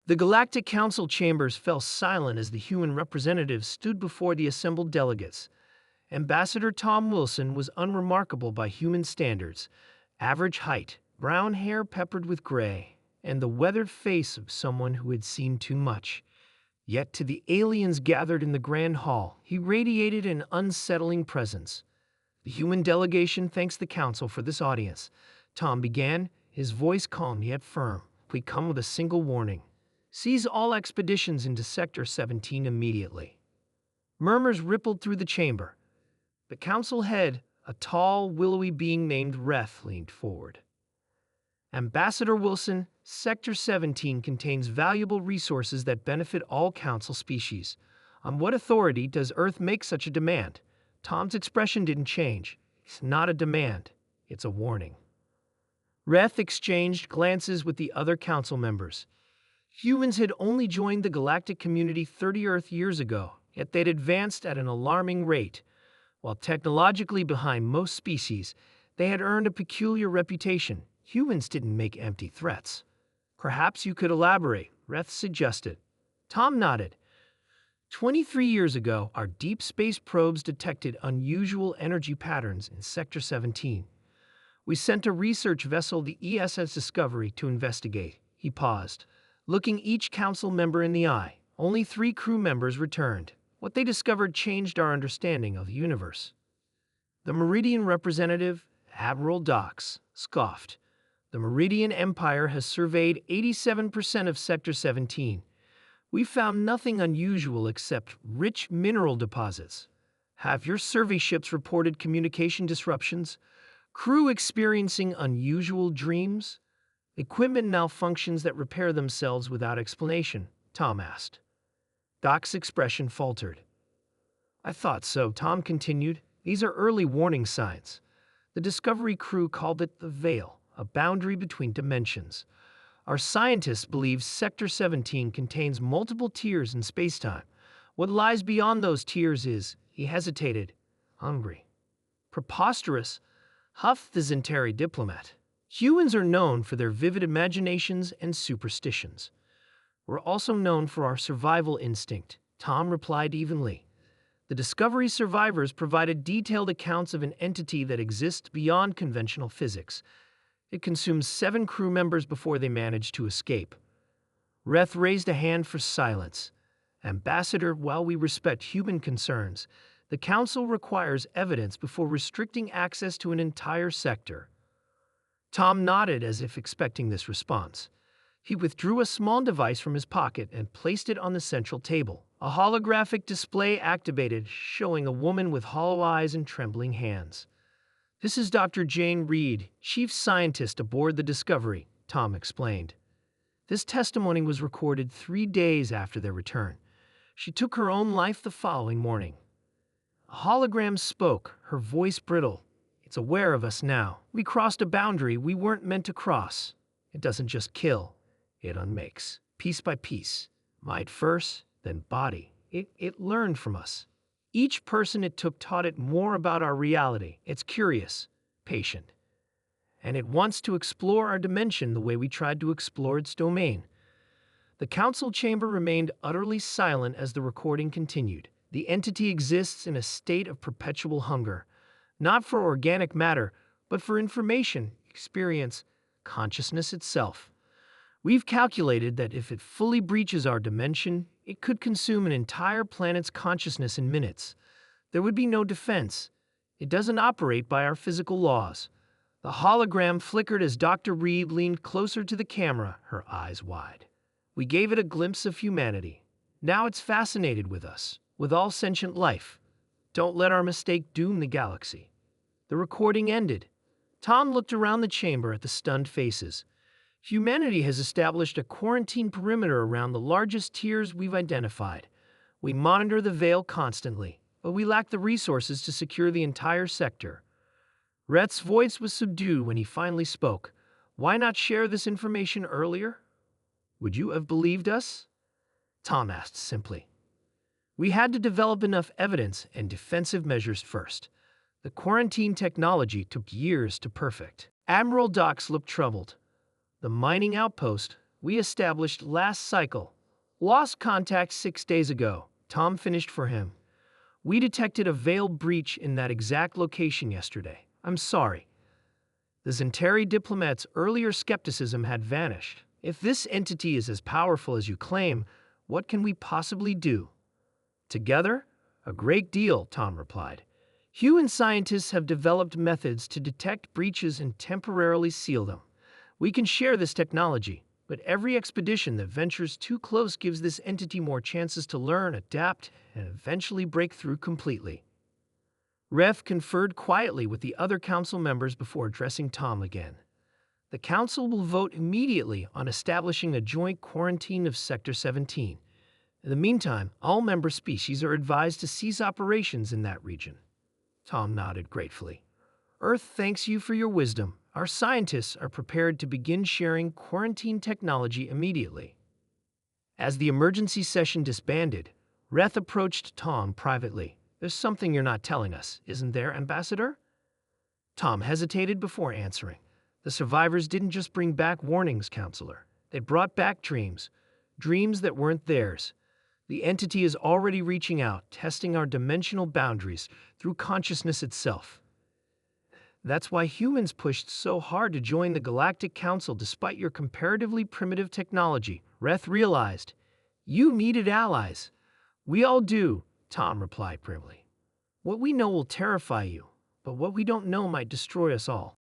The Galactic Council chambers fell silent as the human representatives stood before the assembled delegates. Ambassador Tom Wilson was unremarkable by human standards. Average height, brown hair peppered with gray, and the weathered face of someone who had seen too much. Yet to the aliens gathered in the Grand Hall, he radiated an unsettling presence. The human delegation thanks the Council for this audience. Tom began, his voice calm yet firm. We come with a single warning. Seize all expeditions into Sector 17 immediately. Murmurs rippled through the chamber. The council head, a tall, willowy being named Reth, leaned forward. Ambassador Wilson, Sector 17 contains valuable resources that benefit all council species. On what authority does Earth make such a demand? Tom's expression didn't change. It's not a demand, it's a warning. Reth exchanged glances with the other council members. Humans had only joined the galactic community 30 Earth years ago, yet they'd advanced at an alarming rate. While technologically behind most species, they had earned a peculiar reputation. Humans didn't make empty threats. Perhaps you could elaborate, Reth suggested. Tom nodded. 23 years ago, our deep space probes detected unusual energy patterns in Sector 17. We sent a research vessel, the ESS Discovery, to investigate. He paused, looking each council member in the eye. Only 3 crew members returned. What they discovered changed our understanding of the universe. The Meridian representative, Admiral Dox, scoffed. The Meridian Empire has surveyed 87% of Sector 17. We found nothing unusual except rich mineral deposits. Have your survey ships reported communication disruptions? Crew experiencing unusual dreams? Equipment malfunctions that repair themselves without explanation? Tom asked. Doc's expression faltered. I thought so, Tom continued. These are early warning signs. The Discovery crew called it the Veil, a boundary between dimensions. Our scientists believe Sector 17 contains multiple tiers in spacetime. What lies beyond those tiers is, he hesitated, hungry. Preposterous, huffed the Zentari diplomat. Humans are known for their vivid imaginations and superstitions. We're also known for our survival instinct, Tom replied evenly. The Discovery survivors provided detailed accounts of an entity that exists beyond conventional physics. It consumed 7 crew members before they managed to escape. Reth raised a hand for silence. Ambassador, while we respect human concerns, the Council requires evidence before restricting access to an entire sector. Tom nodded as if expecting this response. He withdrew a small device from his pocket and placed it on the central table. A holographic display activated, showing a woman with hollow eyes and trembling hands. This is Dr. Jane Reed, chief scientist aboard the Discovery, Tom explained. This testimony was recorded 3 days after their return. She took her own life the following morning. A hologram spoke, her voice brittle. It's aware of us now. We crossed a boundary we weren't meant to cross. It doesn't just kill, it unmakes, piece by piece. Mind first, then body. It learned from us. Each person it took taught it more about our reality. It's curious, patient, and it wants to explore our dimension the way we tried to explore its domain. The council chamber remained utterly silent as the recording continued. The entity exists in a state of perpetual hunger, not for organic matter, but for information, experience, consciousness itself. We've calculated that if it fully breaches our dimension, it could consume an entire planet's consciousness in minutes. There would be no defense. It doesn't operate by our physical laws. The hologram flickered as Dr. Reed leaned closer to the camera, her eyes wide. We gave it a glimpse of humanity. Now it's fascinated with us, with all sentient life. Don't let our mistake doom the galaxy. The recording ended. Tom looked around the chamber at the stunned faces. Humanity has established a quarantine perimeter around the largest tiers we've identified. We monitor the Veil constantly, but we lack the resources to secure the entire sector. Reth's voice was subdued when he finally spoke. Why not share this information earlier? Would you have believed us? Tom asked simply. We had to develop enough evidence and defensive measures first. The quarantine technology took years to perfect. Admiral Dox looked troubled. The mining outpost, we established last cycle. Lost contact 6 days ago. Tom finished for him. We detected a veiled breach in that exact location yesterday. I'm sorry. The Zentari diplomat's earlier skepticism had vanished. If this entity is as powerful as you claim, what can we possibly do? Together? A great deal, Tom replied. Human scientists have developed methods to detect breaches and temporarily seal them. We can share this technology, but every expedition that ventures too close gives this entity more chances to learn, adapt, and eventually break through completely. Ref conferred quietly with the other council members before addressing Tom again. The council will vote immediately on establishing a joint quarantine of Sector 17. In the meantime, all member species are advised to cease operations in that region. Tom nodded gratefully. Earth thanks you for your wisdom. Our scientists are prepared to begin sharing quarantine technology immediately. As the emergency session disbanded, Reth approached Tom privately. There's something you're not telling us, isn't there, Ambassador? Tom hesitated before answering. The survivors didn't just bring back warnings, Counselor. They brought back dreams. Dreams that weren't theirs. The entity is already reaching out, testing our dimensional boundaries through consciousness itself. That's why humans pushed so hard to join the Galactic Council despite your comparatively primitive technology, Reth realized. You needed allies. We all do, Tom replied primly. What we know will terrify you, but what we don't know might destroy us all.